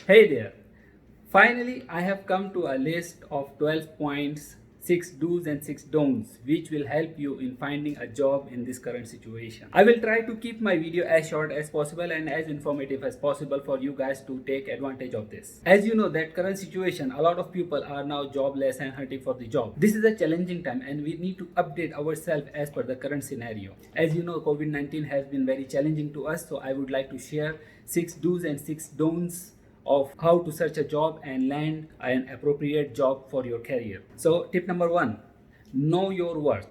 Hey there! Finally, I have come to a list of 12 points, 6 do's and 6 don'ts, which will help you in finding a job in this current situation. I will try to keep my video as short as possible and as informative as possible for you guys to take advantage of this. As you know, that current situation, a lot of people are now jobless and hunting for the job. This is a challenging time and we need to update ourselves as per the current scenario. As you know, COVID-19 has been very challenging to us, so I would like to share 6 do's and 6 don'ts of how to search a job and land an appropriate job for your career. So, tip number 1, know your worth.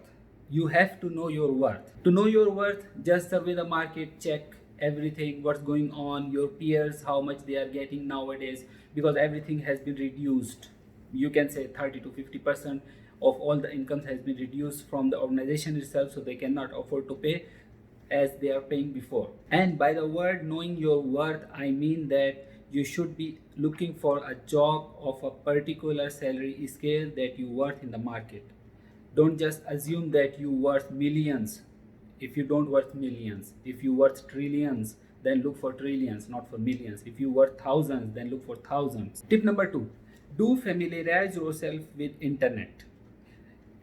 You have to know your worth. To know your worth, just survey the market, check everything, what's going on, your peers, how much they are getting nowadays, because everything has been reduced. You can say 30 to 50% of all the incomes has been reduced from the organization itself, so they cannot afford to pay as they are paying before. And by the word knowing your worth, I mean that you should be looking for a job of a particular salary scale that you worth in the market. Don't just assume that you worth millions if you don't worth millions. If you worth trillions, then look for trillions, not for millions. If you worth thousands, then look for thousands. Tip number 2, do familiarize yourself with internet.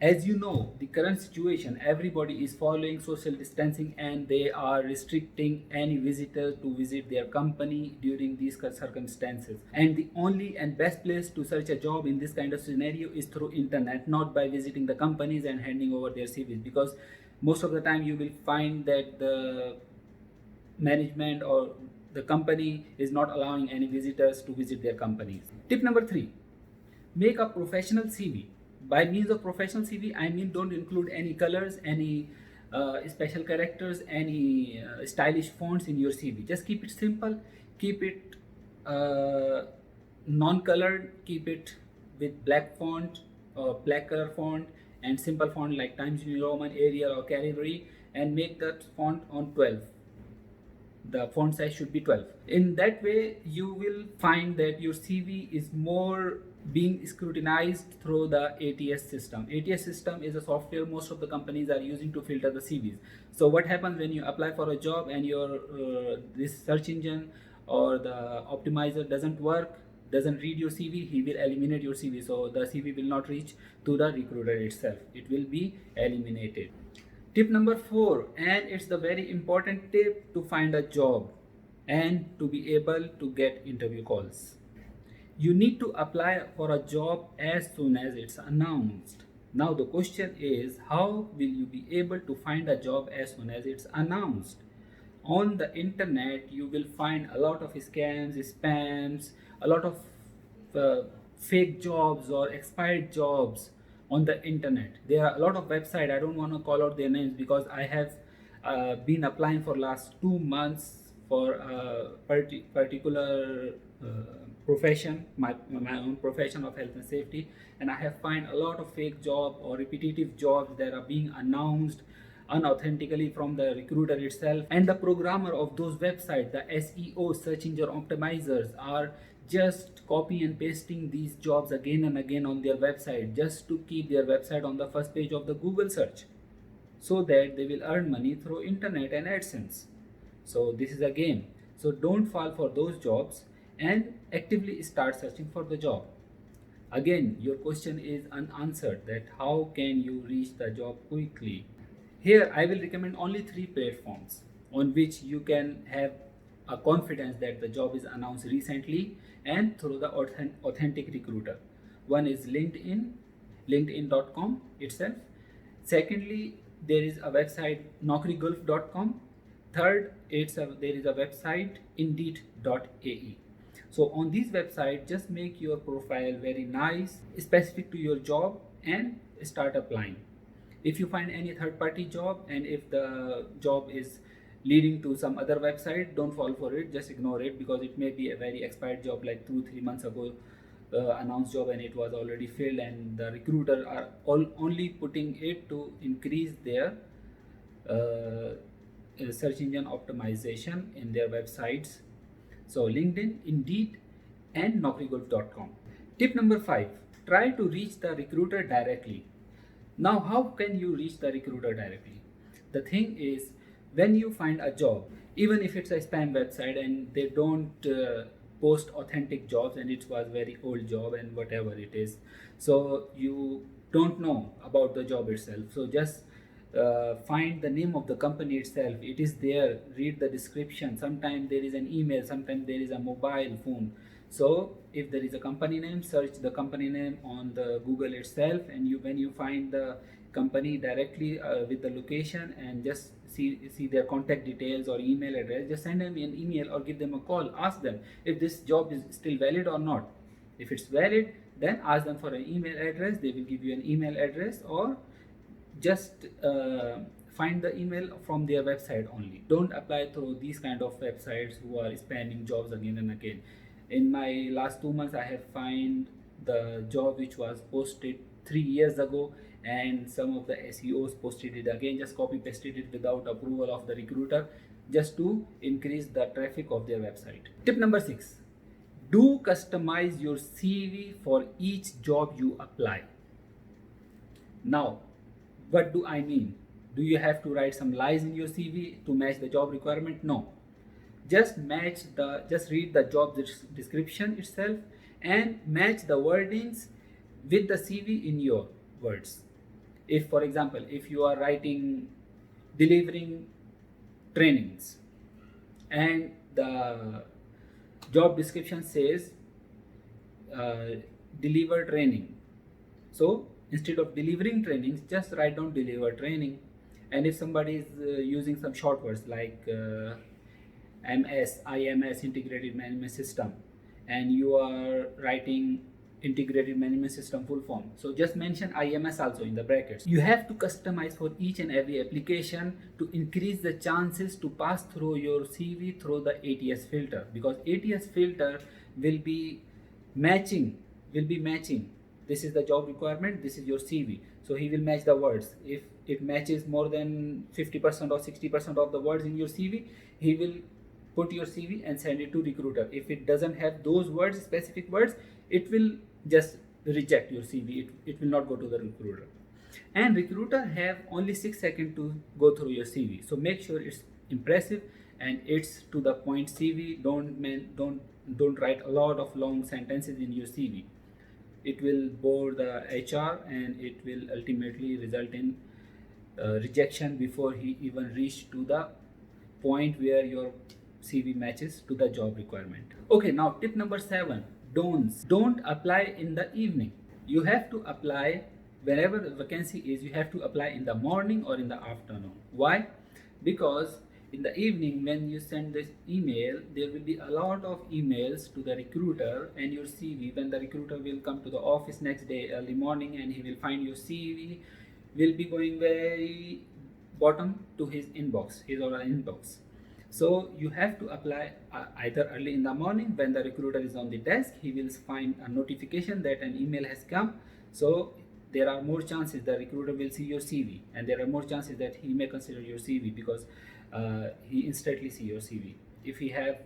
As you know, the current situation, everybody is following social distancing and they are restricting any visitor to visit their company during these circumstances. And the only and best place to search a job in this kind of scenario is through internet, not by visiting the companies and handing over their CVs, because most of the time you will find that the management or the company is not allowing any visitors to visit their companies. Tip number 3, make a professional CV. By means of professional CV, I mean don't include any colors, any special characters, any stylish fonts in your CV. Just keep it simple, keep it non-colored, keep it with black font or blacker font and simple font like Times New Roman, Arial or Calibri, and make that font on 12. The font size should be 12. In that way, you will find that your CV is more being scrutinized through the ATS system. ATS system is a software most of the companies are using to filter the CVs. So what happens when you apply for a job and your this search engine or the optimizer doesn't work, doesn't read your CV, he will eliminate your CV. So the CV will not reach to the recruiter itself. It will be eliminated. Tip number 4, and it's the very important tip to find a job and to be able to get interview calls. You need to apply for a job as soon as it's announced. Now the question is, how will you be able to find a job as soon as it's announced? On the internet, you will find a lot of scams, spams, a lot of fake jobs or expired jobs on the internet. There are a lot of websites. I don't want to call out their names because I have been applying for last 2 months for a particular profession, my own profession of health and safety, and I have find a lot of fake job or repetitive jobs that are being announced unauthentically from the recruiter itself, and the programmer of those websites, the SEO, search engine optimizers, are just copy and pasting these jobs again and again on their website just to keep their website on the first page of the Google search, so that they will earn money through internet and AdSense. So this is a game. So don't fall for those jobs and actively start searching for the job. Again, your question is unanswered, that how can you reach the job quickly? Here I will recommend only 3 platforms on which you can have a confidence that the job is announced recently and through the authentic recruiter. One is LinkedIn, linkedin.com itself. Secondly, there is a website naukrigulf.com. Third, there is a website indeed.ae. So on these websites, just make your profile very nice, specific to your job, and start applying. If you find any third-party job and if the job is leading to some other website, don't fall for it, just ignore it, because it may be a very expired job like 2-3 months ago announced job and it was already filled, and the recruiter are only putting it to increase their search engine optimization in their websites. So LinkedIn, Indeed, and naukrigulf.com. Tip number 5, try to reach the recruiter directly. Now, how can you reach the recruiter directly? The thing is, when you find a job, even if it's a spam website and they don't post authentic jobs, and it was very old job and whatever it is. So you don't know about the job itself. So just find the name of the company itself. It is there. Read the description. Sometimes there is an email. Sometimes there is a mobile phone. So if there is a company name, search the company name on the Google itself, and when you find the company directly with the location, and just see their contact details or email address, just send them an email or give them a call. Ask them if this job is still valid or not. If it's valid, then ask them for an email address. They will give you an email address, or just find the email from their website only. Don't apply through these kind of websites who are spamming jobs again and again. In my last 2 months, I have find the job which was posted 3 years ago, and some of the SEOs posted it again, just copy pasted it without approval of the recruiter, just to increase the traffic of their website. Tip number 6: do customize your CV for each job you apply. Now, what do I mean? Do you have to write some lies in your CV to match the job requirement? No. Just read the job description itself and match the wordings with the CV in your words. If, for example, if you are writing delivering trainings and the job description says deliver training, so instead of delivering trainings, just write down deliver training. And if somebody is using some short words like IMS, integrated management system, and you are writing integrated management system full form, so just mention IMS also in the brackets. You have to customize for each and every application to increase the chances to pass through your CV through the ATS filter, because ATS filter will be matching. This is the job requirement, this is your CV, so he will match the words. If it matches more than 50% or 60% of the words in your CV, he will put your CV and send it to recruiter. If it doesn't have those words, specific words, it will just reject your CV. It will not go to the recruiter. And recruiter have only 6 seconds to go through your CV. So make sure it's impressive and it's to the point CV. Don't write a lot of long sentences in your CV. It will bore the HR and it will ultimately result in rejection before he even reach to the point where your CV matches to the job requirement. Okay, now tip number 7: don'ts. Don't apply in the evening. You have to apply wherever the vacancy is. You have to apply in the morning or in the afternoon. Why? Because in the evening, when you send this email, there will be a lot of emails to the recruiter and your CV. When the recruiter will come to the office next day early morning, and he will find your CV will be going very bottom to his inbox, his or her inbox. So you have to apply either early in the morning when the recruiter is on the desk. He will find a notification that an email has come. So there are more chances the recruiter will see your CV, and there are more chances that he may consider your CV because he instantly see your CV. If he have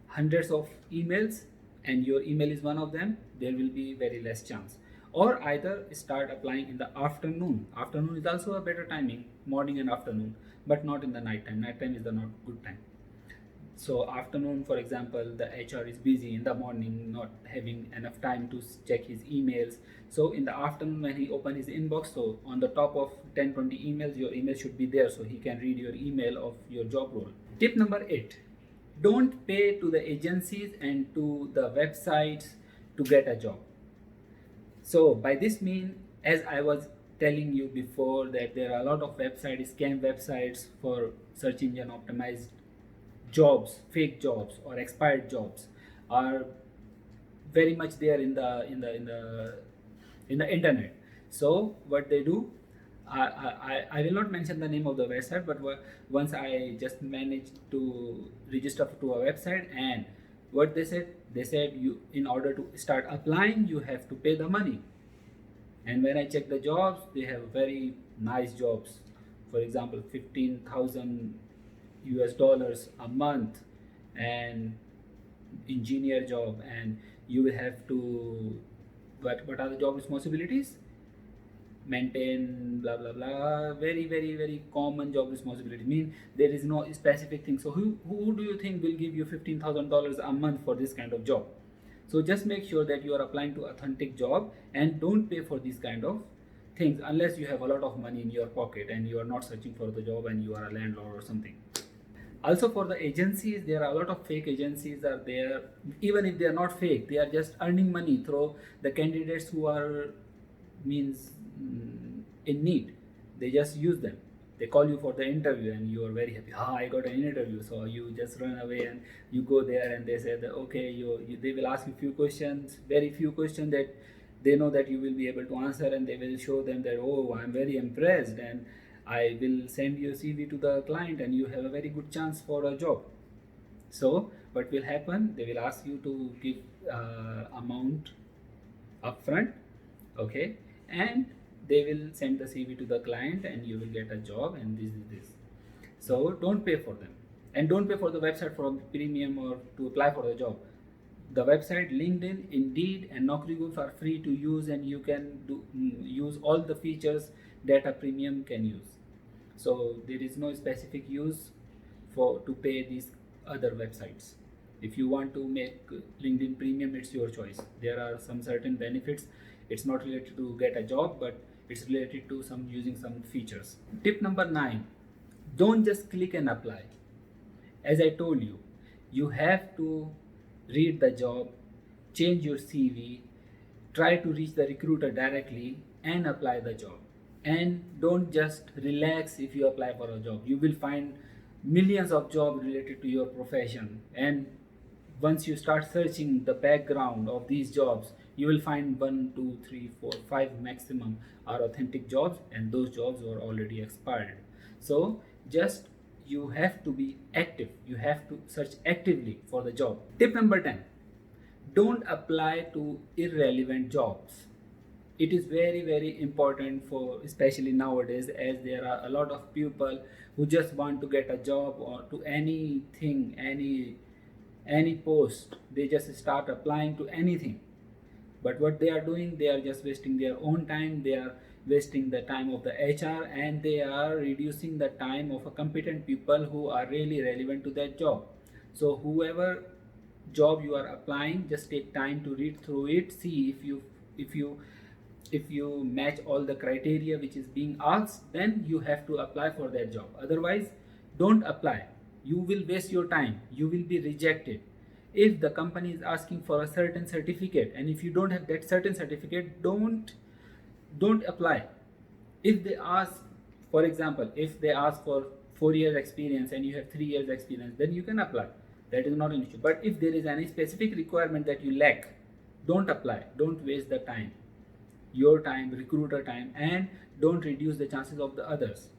hundreds of emails and your email is one of them, there will be very less chance. Or either start applying in the afternoon. Afternoon is also a better timing, morning and afternoon, but not in the night time. Night time is the not good time. So afternoon, for example, the HR is busy in the morning, not having enough time to check his emails. So in the afternoon, when he open his inbox, so on the top of 10-20 emails, your email should be there, so he can read your email of your job role. Tip number 8: don't pay to the agencies and to the websites to get a job. So by this mean, as I was telling you before, that there are a lot of websites, scam websites for search engine optimized jobs, fake jobs or expired jobs are very much there in the internet. So what they do, I will not mention the name of the website, but once I just managed to register to a website, and what they said you, in order to start applying, you have to pay the money. And when I check the jobs, they have very nice jobs. For example, 15,000 US dollars a month, and engineer job. And you will have to, what are the job responsibilities? maintain blah blah blah, very very very common job responsibility, mean there is no specific thing. So who do you think will give you $15,000 a month for this kind of job? So just make sure that you are applying to authentic job and don't pay for these kind of things unless you have a lot of money in your pocket and you are not searching for the job and you are a landlord or something. Also for the agencies, there are a lot of fake agencies are there. Even if they are not fake, they are just earning money through the candidates who are means in need. They just use them. They call you for the interview and you are very happy. I got an interview. So you just run away and you go there and they say that okay, they will ask you few questions, very few questions that they know that you will be able to answer, and they will show them that oh, I'm very impressed and I will send your CV to the client and you have a very good chance for a job. So what will happen? They will ask you to give amount upfront, okay, and they will send the CV to the client and you will get a job, and this is this. So don't pay for them, and don't pay for the website for premium or to apply for the job. The website LinkedIn, Indeed, and Naukri are free to use, and you can use all the features that a premium can use. So there is no specific use for to pay these other websites. If you want to make LinkedIn premium, it's your choice. There are some certain benefits. It's not related to get a job, but it's related to some using some features. Tip number 9: don't just click and apply. As I told you, you have to read the job, change your CV, try to reach the recruiter directly and apply the job. And don't just relax if you apply for a job. You will find millions of jobs related to your profession, and once you start searching the background of these jobs, you will find 1, 2, 3, 4, 5 maximum are authentic jobs, and those jobs were already expired. So just you have to be active. You have to search actively for the job. Tip number 10: don't apply to irrelevant jobs. It is very very important, for especially nowadays, as there are a lot of people who just want to get a job or to anything, any post. They just start applying to anything. But what they are doing, they are just wasting their own time. They are wasting the time of the HR, and they are reducing the time of a competent people who are really relevant to that job. So whoever job you are applying, just take time to read through it, see if you match all the criteria which is being asked, then you have to apply for that job. Otherwise, don't apply. You will waste your time. You will be rejected. If the company is asking for a certain certificate, and if you don't have that certain certificate, don't apply. If they ask, for example, if they ask for 4 years experience and you have 3 years experience, then you can apply. That is not an issue. But if there is any specific requirement that you lack, don't apply. Don't waste the time, your time, recruiter time, and don't reduce the chances of the others.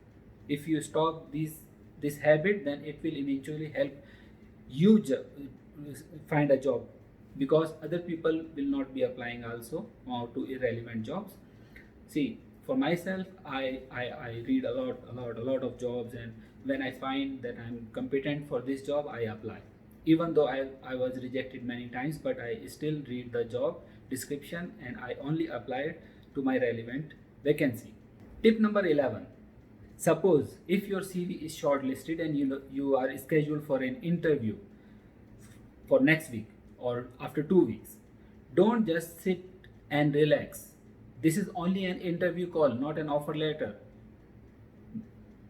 If you stop this habit, then it will eventually help you find a job, because other people will not be applying also to irrelevant jobs. See, for myself, I read a lot of jobs, and when I find that I'm competent for this job, I apply. Even though I was rejected many times, but I still read the job description and I only apply to my relevant vacancy. Tip number 11: suppose if your CV is shortlisted and you are scheduled for an interview for next week or after 2 weeks, don't just sit and relax. This is only an interview call, not an offer letter.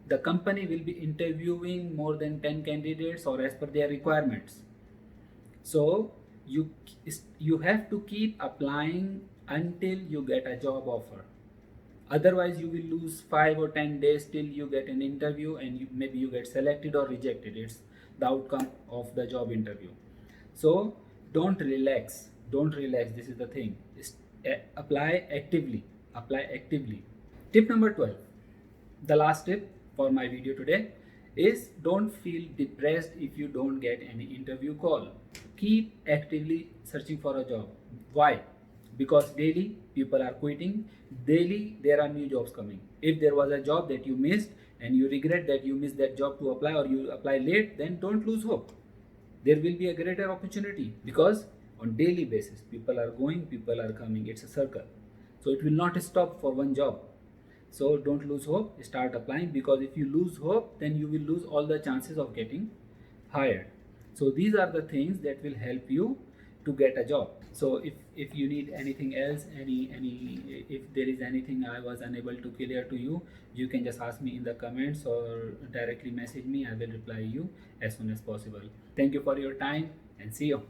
The company will be interviewing more than 10 candidates or as per their requirements. So you have to keep applying until you get a job offer. Otherwise, you will lose 5 or 10 days till you get an interview, and maybe you get selected or rejected. It's the outcome of the job interview. So don't relax. Don't relax. This is the thing. Apply actively. Apply actively. Tip number 12. The last tip for my video today is don't feel depressed if you don't get any interview call. Keep actively searching for a job. Why? Because daily people are quitting. Daily there are new jobs coming. If there was a job that you missed and you regret that you missed that job to apply, or you apply late, then don't lose hope. There will be a greater opportunity, because on daily basis people are going, people are coming. It's a circle. So it will not stop for one job. So don't lose hope, start applying, because if you lose hope, then you will lose all the chances of getting hired. So these are the things that will help you to get a job. So if you need anything else, any if there is anything I was unable to clear to you, you can just ask me in the comments or directly message me. I will reply you as soon as possible. Thank you for your time and see you.